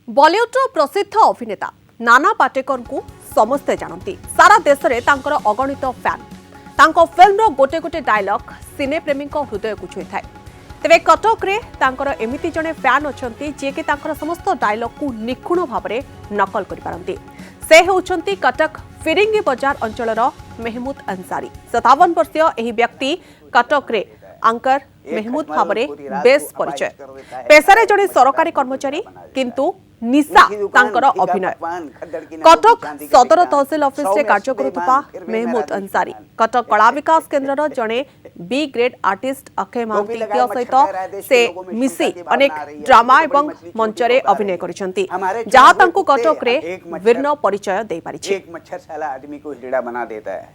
बॉलीवुड प्रसिद्ध अभिनेता नाना पाटेकर को समस्ते जानती सारा देश में तांकर अगणित फैन तांको फिल्म गोटे गोटे डायलॉग सिने प्रेमी हृदय को छुई थाए। तेरे कटक रे तांकर एमिति जने फैन अछंती जे कि तांकर समस्त डायलॉग को निखुण भाव में नकल करि पारंती। से होउछंती कटक फिरिंगी बाजार अंचलर मेहमूद अंसारी। 57 वर्षीय एही व्यक्ति कटक रे आंकर मेहमूद भाव में बेस परिचय। पेशारे जड़े सरकारी कर्मचारी किंतु निशा तांकर अभिनय। कटक सदर तहसिल ऑफिस रे कार्य करुवा मेहमूद अंसारी कटक कला विकास केन्द्र जड़े B grade artist Akshay Mahanti सहित से मिसी अनेक ड्रामा एवं मंचरे अभिनय करिसेंती जहां तांको कटक रे विर्ण परिचय दे पारिछि। एक मच्छर साला आदमी को हिजड़ा बना देता है।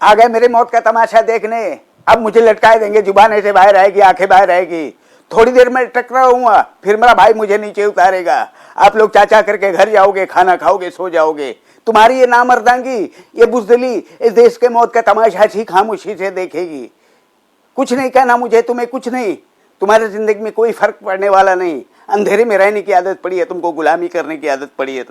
आ गए मेरे मौत का तमाशा देखने। अब मुझे लटकाए देंगे, जुबान ऐसे बाहर आएगी, आंखें बाहर आएगी। थोड़ी देर में टकराऊंगा, फिर मेरा भाई मुझे नीचे उतारेगा। आप लोग चाचा करके घर जाओगे, खाना खाओगे, सो जाओगे। तुम्हारी ये नामर्दांगी, ये बुज़दिली इस देश के मौत का तमाशा ही खामोशी से देखेगी। कुछ नहीं कहना मुझे, तुम्हें कुछ नहीं। तुम्हारी जिंदगी में कोई फर्क पड़ने वाला नहीं। अंधेरे में रहने की आदत पड़ी है तुमको, गुलामी करने की आदत पड़ी है।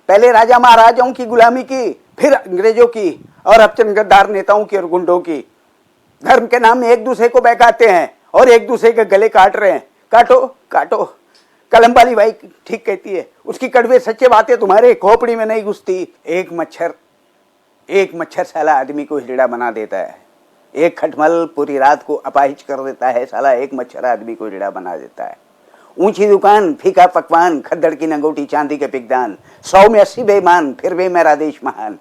पहले राजा महाराजाओं की गुलामी की, फिर अंग्रेजों की, और अब चंगदार नेताओं की और गुंडों की। धर्म के नाम में एक दूसरे को बहकाते हैं और एक दूसरे के गले काट रहे हैं। काटो काटो। कलम वाली भाई ठीक कहती है, उसकी कड़वे सच्चे बातें तुम्हारे खोपड़ी में नहीं घुसती। एक मच्छर साला आदमी को हिजड़ा बना देता है। एक खटमल पूरी रात को अपाहिज कर देता है। साला एक मच्छर आदमी को हिजड़ा बना देता है। ऊंची दुकान, फीका पकवान, खद्दड़ की नंगोटी, चांदी के पिकदान, 100 में 80 बेईमान, फिर भी मेरा देश महान।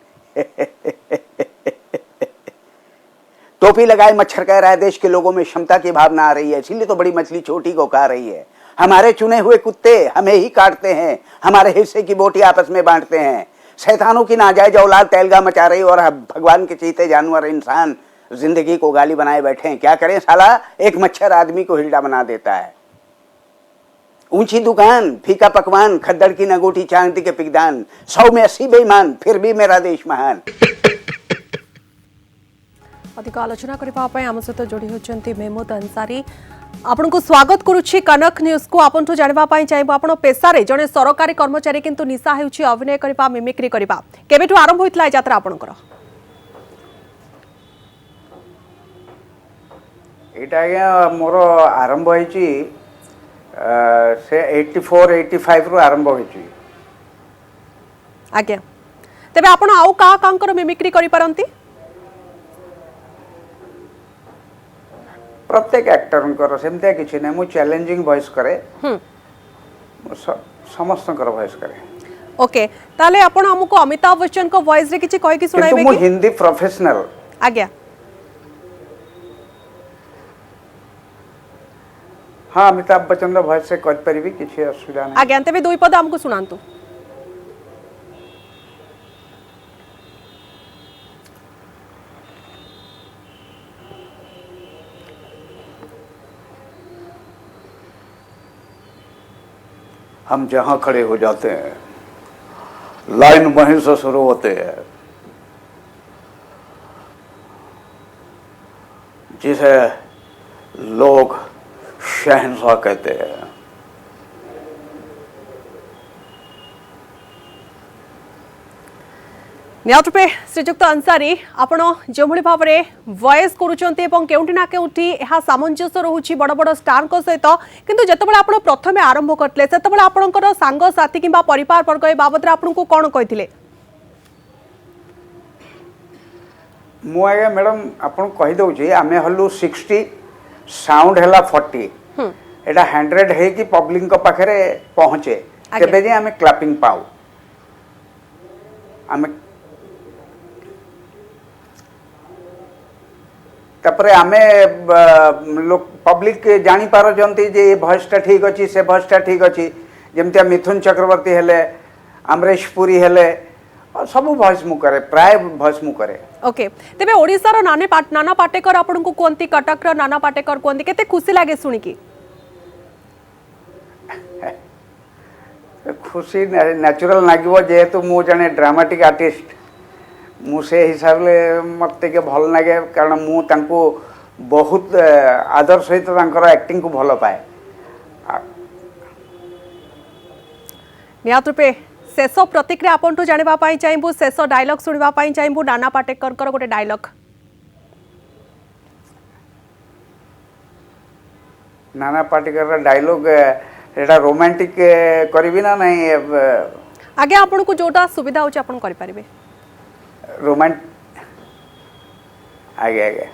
टोपी लगाए मच्छर कह रहा है देश के लोगों में क्षमता की भावना आ रही है, इसीलिए तो बड़ी मछली छोटी को खा रही है। हमारे चुने हुए कुत्ते हमें ही काटते हैं, हमारे हिस्से की बोटी आपस में बांटते हैं। शैतानों की नाजायज औलाद तैलगा मचा रही और भगवान के चीते जानवर इंसान जिंदगी को गाली बनाए बैठे हैं। क्या करें साला, एक मच्छर आदमी को हिजड़ा बना देता है। ऊंची दुकान, फीका पकवान, खद्दड़ की नगोटी, चांदी के पिकदान, 100 में 80 बेईमान, फिर भी मेरा देश महान। अधिक आलोचना करने आम सहित जोड़ी होती मेहमूद अंसारी। आपन को स्वागत करुच्ची कनक न्यूज को। आपन जानापी चाहिए आप पेशारे जड़े सरकारी कर्मचारी किंतु निशा होउछि अभिनय करबा, मिमिक्री करबा। केबेठु आरंभ होइतला ए यात्रा आपनकर? एटा आज्ञा मोर आरंभ होइछि से 84-85 रु आरंभ होइछि। आज्ञा तेबे आपण आउ का कांकर मिमिक्री करि परंती? प्रत्येक एक्टर सेमते किछि नै, मु चैलेंजिंग वॉइस करे, समस्त वॉइस करे। ओके ताले आपण हमको अमिताभ बच्चन को वॉइस रे किछि कहि कि सुनाइबे कि? मु हिंदी प्रोफेशनल। आज्ञा हाँ, अमिताभ बच्चन रो वॉइस से कर परिबी, किछि असुविधा नै। आज्ञा तेबे दुई पद हमको सुनांतु। हम जहां खड़े हो जाते हैं, लाइन वहीं से शुरू होते हैं। जिसे लोग शहंशाह कहते हैं। निहत रूपे श्रीजुक्त अंसारी आपण जो भाव में वॉइस करुँच केउटी केउटी यह सामंजस्य रोचे बड़ बड़ स्टार सहित, किंतु जितेबाला आपण प्रथमे आरंभ करते से आपणकर सांगसाथी कि परिवार वर्ग ए बाबद आपन को कौन कहते? मु आज्ञा मैडम आपन कहि दउछि, आमे हल्लु 60, साउंड हैला 40। एटा 100 है कि पब्लिक को पाखरे पहुंचे केबे जे आमे क्लैपिंग पाऊ। आमे तपरे आमे लोग पब्लिक जानी पारो जंती जे वॉइस टा ठीक अछि, से वॉइस टा ठीक अछि। जेमते मिथुन चक्रवर्ती हेले, अमरेश पुरी हेले, सब वॉइस मु करे, प्राय वॉइस मु करे। ओके तेबे ओडिसा रो नाना पाटेकर आपन को कोंती, कटक रो नाना पाटेकर कोंती, केते खुशी लागे सुनी की? खुशी न्याचुराल नागिबो जेहेतु मु जने ड्रामाटिक आर्टिस्ट मुझे हिसाब ले मत के भल लगे कारण मु तांको बहुत आदर सहित एक्टिंग को भल पाए। निहात रूपे शेष प्रतिक्रिया आपंठू जानिबा पई चाहबू शेष डायलॉग सुनिबा पई चाहबू नाना पाटेकर गोटे डायलॉग। नाना पाटेकर डायलॉग एटा रोमांटिक करबी ना नहीं आगे आपन को जोटा सुविधा होची आपन करि परिबे रोमांट आगे आगे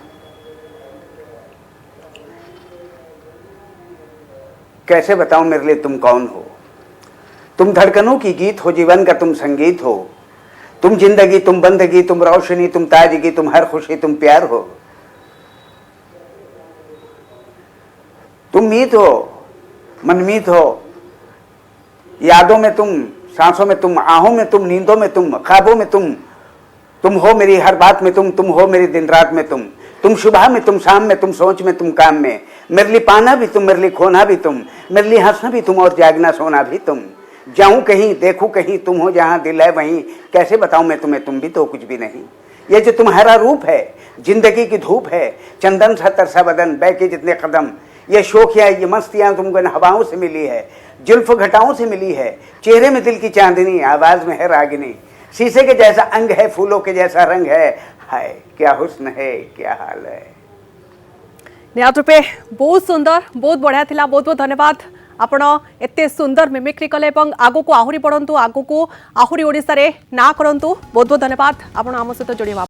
कैसे बताऊं मेरे लिए तुम कौन हो। तुम धड़कनों की गीत हो, जीवन का तुम संगीत हो। तुम जिंदगी, तुम बंदगी, तुम रोशनी, तुम ताजगी, तुम हर खुशी, तुम प्यार हो। तुम मीत हो, मनमीत हो, यादों में तुम, सांसों में तुम, आहों में तुम, नींदों में तुम, ख्वाबों में तुम हो मेरी हर बात में तुम हो मेरी दिन रात में तुम सुबह में तुम, शाम में तुम, सोच में तुम, काम में। मेरे लिए पाना भी तुम, मेरे लिए खोना भी तुम, मेरे लिए हंसना भी तुम और जागना सोना भी तुम। जाऊं कहीं देखूं कहीं तुम हो जहां दिल है वहीं। कैसे बताऊं मैं तुम्हें, तुम भी तो कुछ भी नहीं। ये जो तुम्हारा रूप है, जिंदगी की धूप है, चंदन सा तरसा बदन, बैके जितने कदम। ये शोखियां, ये मस्तियां तुमको इन हवाओं से मिली है, जुल्फ घटाओं से मिली है। चेहरे में दिल की चांदनी, आवाज में है रागिनी। शीशे के जैसा अंग है, फूलों के जैसा रंग है। हाय क्या हुस्न है, क्या हाल है। निहात रूपे बहुत सुंदर, बहुत बढ़िया थिला। बहुत बहुत धन्यवाद। आपण एते सुंदर मिमिक्री कले एवं आगो को आहुरी बढ़ंतु, आगो को आहुरी ओडिसा रे ना करंतु। बहुत बहुत धन्यवाद आपण आम सहित जोड़िबा।